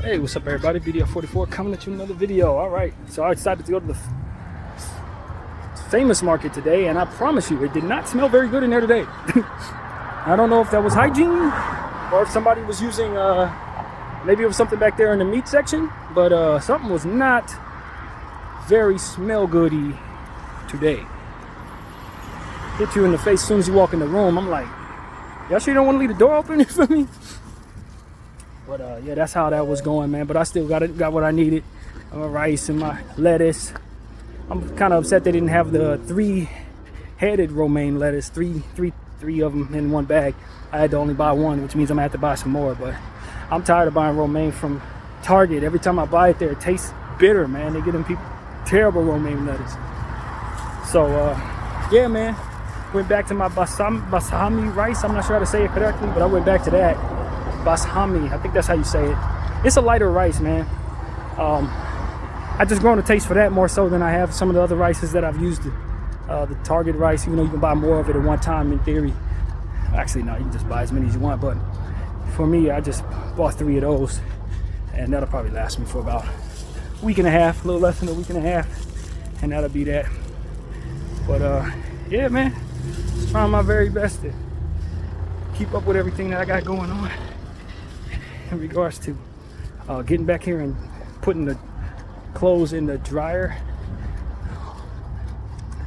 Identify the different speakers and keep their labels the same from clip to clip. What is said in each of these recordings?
Speaker 1: Hey, what's up everybody? BDF 44 coming at you with another video. Alright, so I decided to go to the famous market today, and I promise you, it did not smell very good in there today. I don't know if that was hygiene or if somebody was using, maybe it was something back there in the meat section, but something was not very smell goody today. Hit you in the face as soon as you walk in the room. I'm like, y'all sure you don't want to leave the door open for me? But yeah, that's how that was going, man. But I still got what I needed. My rice and my lettuce. I'm kind of upset they didn't have the three-headed romaine lettuce, three of them in one bag. I had to only buy one, which means I'm gonna have to buy some more. But I'm tired of buying romaine from Target. Every time I buy it there, it tastes bitter, man. They give them people terrible romaine lettuce. So yeah, man. Went back to my basmati rice. I'm not sure how to say it correctly, but I went back to that. Basmati, I think that's how you say it. It's a lighter rice, man. I just grown a taste for that more so than I have some of the other rices that I've used. The Target rice, even though you can buy more of it at one time in theory. Actually, no, you can just buy as many as you want. But for me, I just bought 3 of those, and that'll probably last me for about a week and a half, a little less than a week and a half, and that'll be that. But yeah, man, just trying my very best to keep up with everything that I got going on in regards to getting back here and putting the clothes in the dryer.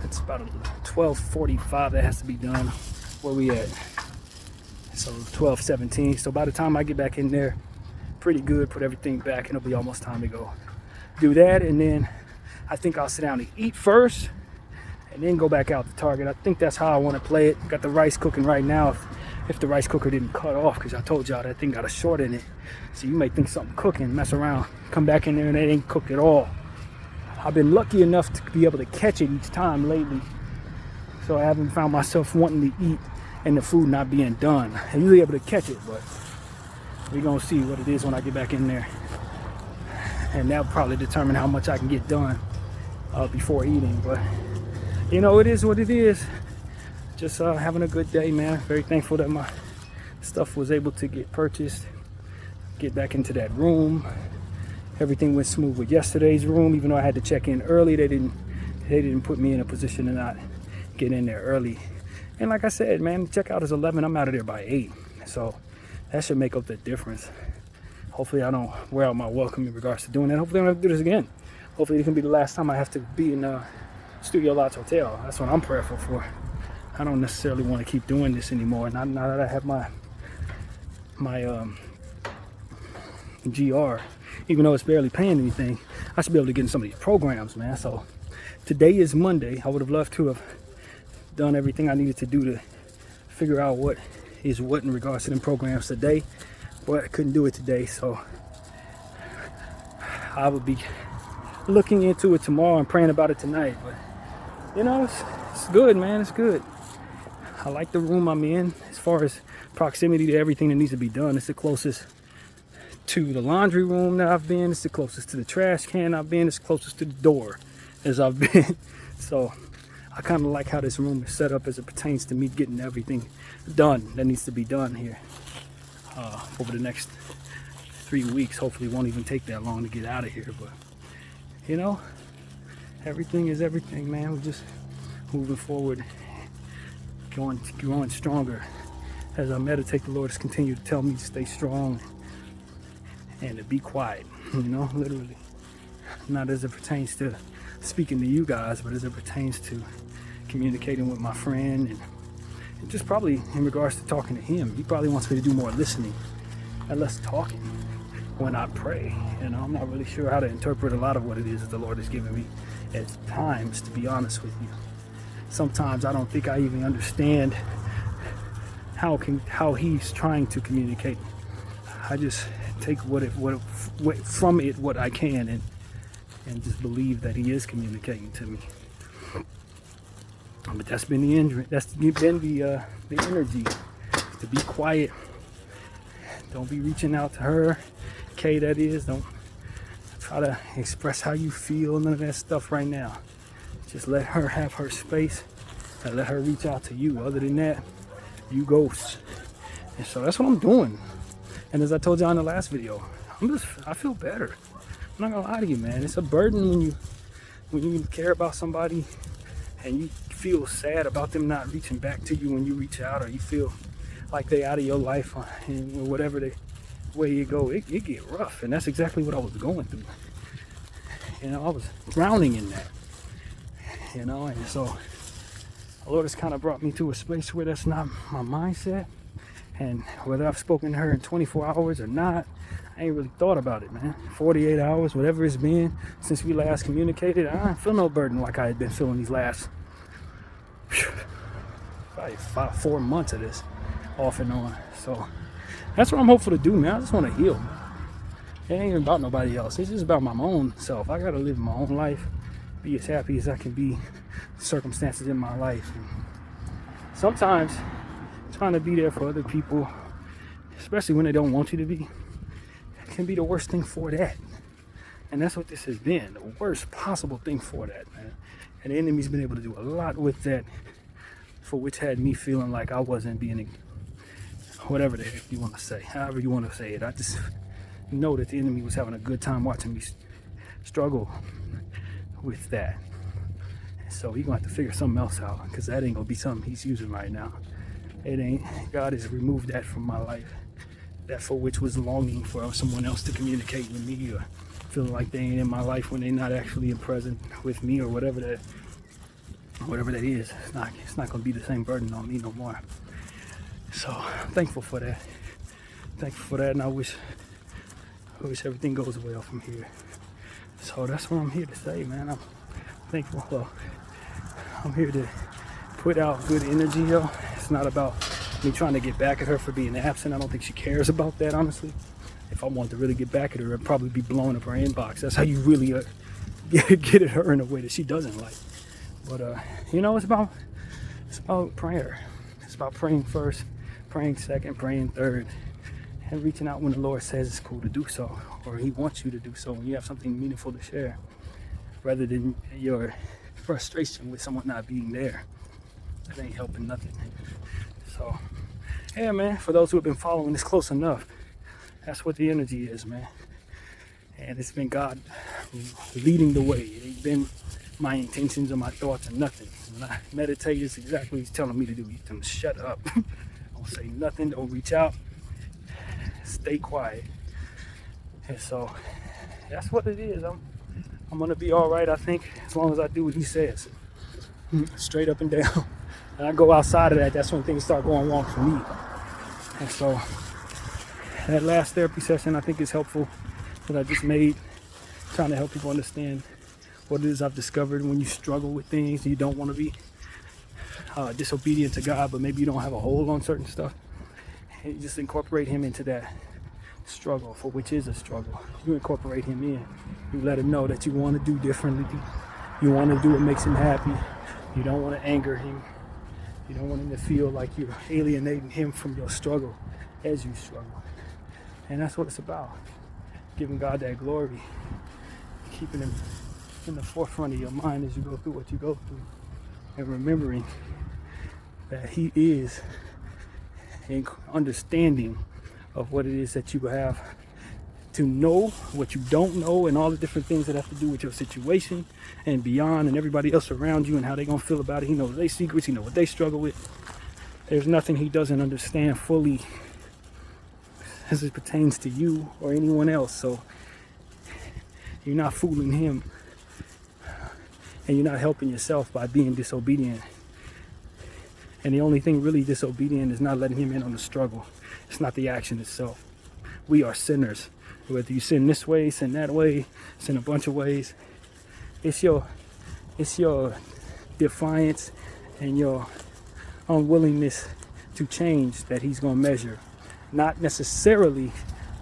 Speaker 1: It's about 12:45 that has to be done. Where we at? So 12:17. So by the time I get back in there, pretty good, put everything back, and it'll be almost time to go do that. And then I think I'll sit down and eat first, and then go back out to Target. I think that's how I want to play it. Got the rice cooking right now. If the rice cooker didn't cut off, because I told y'all that thing got a short in it. So you may think something cooking, mess around, come back in there and it ain't cooked at all. I've been lucky enough to be able to catch it each time lately. So I haven't found myself wanting to eat and the food not being done. I'm usually able to catch it, but we're gonna see what it is when I get back in there. And that'll probably determine how much I can get done before eating. But you know, it is what it is. Just having a good day, man. Very thankful that my stuff was able to get purchased, get back into that room. Everything went smooth with yesterday's room, even though I had to check in early. They didn't put me in a position to not get in there early. And like I said, man, the checkout is 11. I'm out of there by 8, so that should make up the difference. Hopefully, I don't wear out my welcome in regards to doing that. Hopefully, I don't have to do this again. Hopefully, it can be the last time I have to be in Studio Lodge Hotel. That's what I'm prayerful for. I don't necessarily want to keep doing this anymore. Now that I have my GR, even though it's barely paying anything, I should be able to get in some of these programs, man. So today is Monday. I would have loved to have done everything I needed to do to figure out what is what in regards to them programs today, but I couldn't do it today. So I will be looking into it tomorrow and praying about it tonight. But you know, it's good, man. It's good. I like the room I'm in. As far as proximity to everything that needs to be done, it's the closest to the laundry room that I've been. It's the closest to the trash can I've been. It's closest to the door as I've been. So I kind of like how this room is set up as it pertains to me getting everything done that needs to be done here over the next 3 weeks. Hopefully it won't even take that long to get out of here. But you know, everything is everything, man. We're just moving forward, growing stronger. As I meditate, the Lord has continued to tell me to stay strong and to be quiet, you know, literally. Not as it pertains to speaking to you guys, but as it pertains to communicating with my friend, and just probably in regards to talking to him. He probably wants me to do more listening and less talking when I pray. You know, I'm not really sure how to interpret a lot of what it is that the Lord has given me at times, to be honest with you. Sometimes I don't think I even understand how he's trying to communicate. I just take from it what I can, and just believe that he is communicating to me. But that's been the energy, to be quiet. Don't be reaching out to her, Kay, that is. Don't try to express how you feel, none of that stuff right now. Just let her have her space and let her reach out to you. Other than that, you ghost. And so that's what I'm doing. And as I told you in the last video, I feel better. I'm not gonna lie to you, man. It's a burden when you care about somebody and you feel sad about them not reaching back to you when you reach out, or you feel like they out of your life, and whatever way you go, it get rough. And that's exactly what I was going through. You know, I was drowning in that. You know, and so the Lord has kind of brought me to a space where that's not my mindset. And whether I've spoken to her in 24 hours or not, I ain't really thought about it, man. 48 hours, whatever it's been since we last communicated, I don't feel no burden like I had been feeling these last probably 4 months of this, off and on. So that's what I'm hopeful to do, man. I just want to heal, man. It ain't even about nobody else. It's just about my own self. I gotta live my own life, be as happy as I can be, circumstances in my life. And sometimes trying to be there for other people, especially when they don't want you to be, can be the worst thing for that. And that's what this has been, the worst possible thing for that, man. And the enemy's been able to do a lot with that, for which had me feeling like I wasn't being, whatever the heck you want to say, however you want to say it. I just know that the enemy was having a good time watching me struggle with that. So he's gonna have to figure something else out, because that ain't gonna be something he's using right now. It ain't. God has removed that from my life, that for which was longing for someone else to communicate with me, or feeling like they ain't in my life when they're not actually present with me, or whatever that is. It's not gonna be the same burden on me no more. So I'm thankful for that. And I wish everything goes well from here. So that's what I'm here to say, man. I'm thankful. Well, I'm here to put out good energy, yo. It's not about me trying to get back at her for being absent. I don't think she cares about that, honestly. If I wanted to really get back at her, I'd probably be blowing up her inbox. That's how you really get at her in a way that she doesn't like. But you know, it's about prayer. It's about praying first, praying second, praying third, and reaching out when the Lord says it's cool to do so, or He wants you to do so, when you have something meaningful to share, rather than your frustration with someone not being there. That ain't helping nothing. So, yeah, man, for those who have been following this close enough, that's what the energy is, man. And it's been God leading the way. It ain't been my intentions or my thoughts or nothing. When I meditate, it's exactly what He's telling me to do. He's telling me to shut up. Don't say nothing. Don't reach out. Stay quiet. And so that's what it is. I'm gonna be all right, I think, as long as I do what He says, straight up and down. And I go outside of that, that's when things start going wrong for me. And so that last therapy session, I think, is helpful, that I just made, trying to help people understand what it is I've discovered when you struggle with things and you don't want to be disobedient to God, but maybe you don't have a hold on certain stuff. And you just incorporate Him into that struggle, for which is a struggle. You incorporate Him in. You let Him know that you want to do differently. You want to do what makes Him happy. You don't want to anger Him. You don't want Him to feel like you're alienating Him from your struggle as you struggle. And that's what it's about. Giving God that glory. Keeping Him in the forefront of your mind as you go through what you go through. And remembering that He is in understanding of what it is that you have to know, what you don't know, and all the different things that have to do with your situation and beyond, and everybody else around you and how they're going to feel about it. He knows their secrets. He knows what they struggle with. There's nothing He doesn't understand fully as it pertains to you or anyone else. So you're not fooling Him, and you're not helping yourself by being disobedient. And the only thing really disobedient is not letting Him in on the struggle. It's not the action itself. We are sinners. Whether you sin this way, sin that way, sin a bunch of ways, it's your defiance and your unwillingness to change that He's going to measure. Not necessarily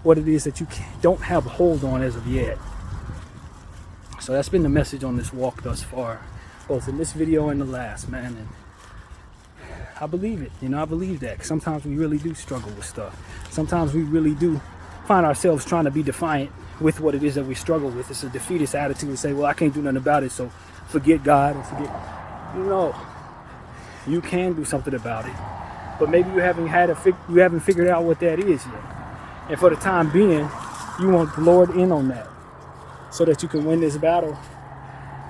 Speaker 1: what it is that you don't have a hold on as of yet. So that's been the message on this walk thus far, both in this video and the last, man. And I believe it. I believe that. Sometimes we really do struggle with stuff. Sometimes we really do find ourselves trying to be defiant with what it is that we struggle with. It's a defeatist attitude to say, well, I can't do nothing about it, so forget God and forget. No, you can do something about it, but maybe you haven't figured out what that is yet. And for the time being, you want the Lord in on that so that you can win this battle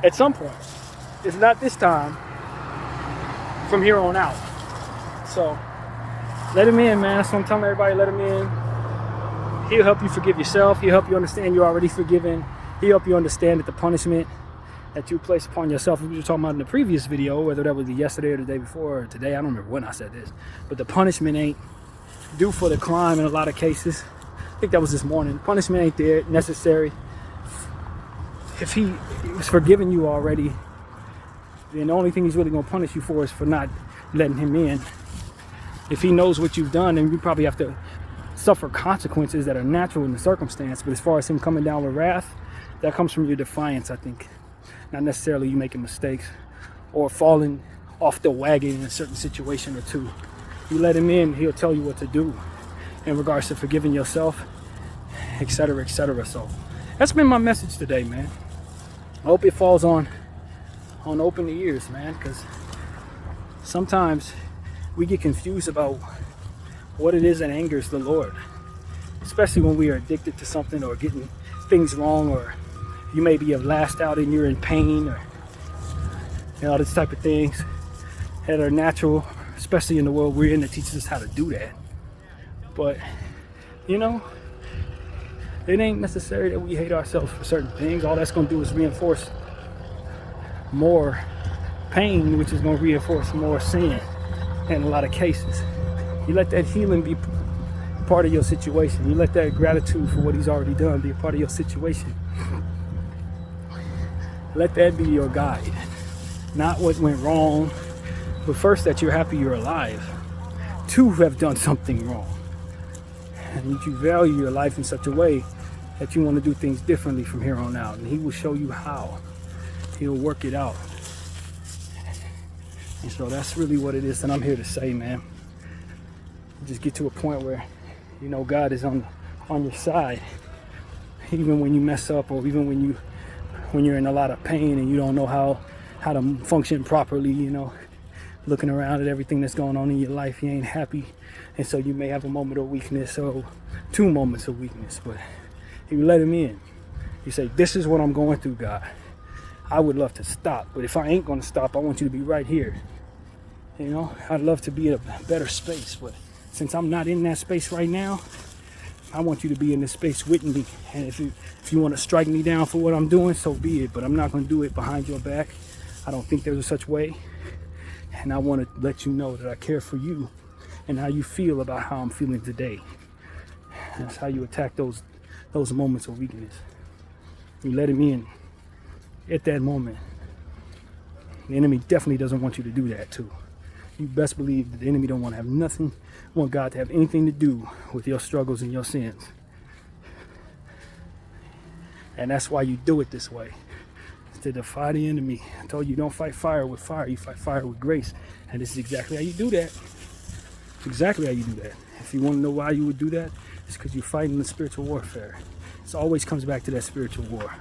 Speaker 1: at some point. It's not this time, from here on out. So let him in, man. That's what I'm telling everybody. Let him in. He'll help you forgive yourself. He'll help you understand you're already forgiven. He'll help you understand that the punishment that you place upon yourself, we were talking about in the previous video, whether that was yesterday or the day before or today, I don't remember when I said this, but the punishment ain't due for the crime in a lot of cases. I think that was this morning. Punishment ain't there, necessary. If he was forgiving you already, then the only thing he's really going to punish you for is for not letting him in. If he knows what you've done, then you probably have to suffer consequences that are natural in the circumstance. But as far as him coming down with wrath, that comes from your defiance, I think. Not necessarily you making mistakes or falling off the wagon in a certain situation or two. You let him in, he'll tell you what to do in regards to forgiving yourself, etc., etc. So that's been my message today, man. I hope it falls on open ears, man, because sometimes we get confused about what it is that angers the Lord, especially when we are addicted to something or getting things wrong, or you maybe have lashed out and you're in pain, or all this type of things that are natural, especially in the world we're in, that teaches us how to do that. But it ain't necessary that we hate ourselves for certain things. All that's going to do is reinforce more pain, which is going to reinforce more sin in a lot of cases. You let that healing be part of your situation. You let that gratitude for what he's already done be a part of your situation. Let that be your guide. Not what went wrong, but first that you're happy you're alive. To have done something wrong. And that you value your life in such a way that you want to do things differently from here on out. And he will show you how. He'll work it out. And so that's really what it is that I'm here to say, man. Just get to a point where God is on your side, even when you mess up, or even when you're in a lot of pain and you don't know how to function properly. Looking around at everything that's going on in your life, you ain't happy, and so you may have a moment of weakness, or 2 moments of weakness. But you let him in. You say, "This is what I'm going through, God. I would love to stop, but if I ain't going to stop, I want you to be right here. I'd love to be in a better space, but since I'm not in that space right now, I want you to be in this space with me. And if you want to strike me down for what I'm doing, so be it. But I'm not going to do it behind your back. I don't think there's a such way. And I want to let you know that I care for you and how you feel about how I'm feeling today." That's how you attack those moments of weakness. You let him in at that moment. The enemy definitely doesn't want you to do that too. You best believe that the enemy don't want to have nothing, want God to have anything to do with your struggles and your sins. And that's why you do it this way. It's to defy the enemy. I told you, don't fight fire with fire, you fight fire with grace. And this is exactly how you do that. It's exactly how you do that. If you want to know why you would do that, it's because you're fighting the spiritual warfare. It always comes back to that spiritual war.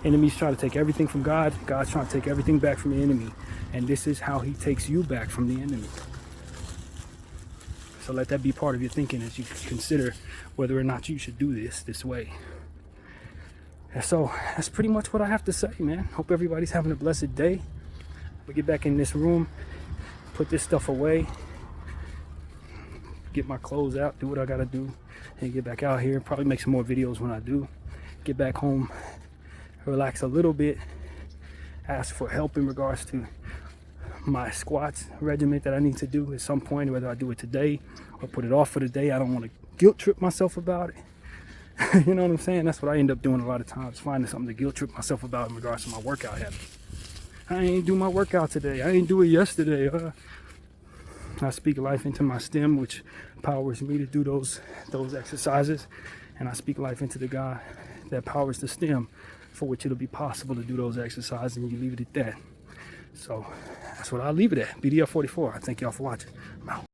Speaker 1: Enemies try to take everything from God. God's trying to take everything back from the enemy. And this is how he takes you back from the enemy. So let that be part of your thinking as you consider whether or not you should do this way. And so that's pretty much what I have to say, man. Hope everybody's having a blessed day. We get back in this room, put this stuff away, get my clothes out, do what I gotta do, and get back out here. Probably make some more videos when I do. Get back home, relax a little bit, ask for help in regards to my squats regimen that I need to do at some point, whether I do it today or put it off for the day. I don't want to guilt trip myself about it. You know what I'm saying? That's what I end up doing a lot of times, finding something to guilt trip myself about in regards to my workout habits. I ain't do my workout today. I ain't do it yesterday. I speak life into my stem, which powers me to do those exercises, and I speak life into the God that powers the stem, for which it'll be possible to do those exercises, and you leave it at that. So that's what I'll leave it at. BDF 44. I thank y'all for watching. I'm out.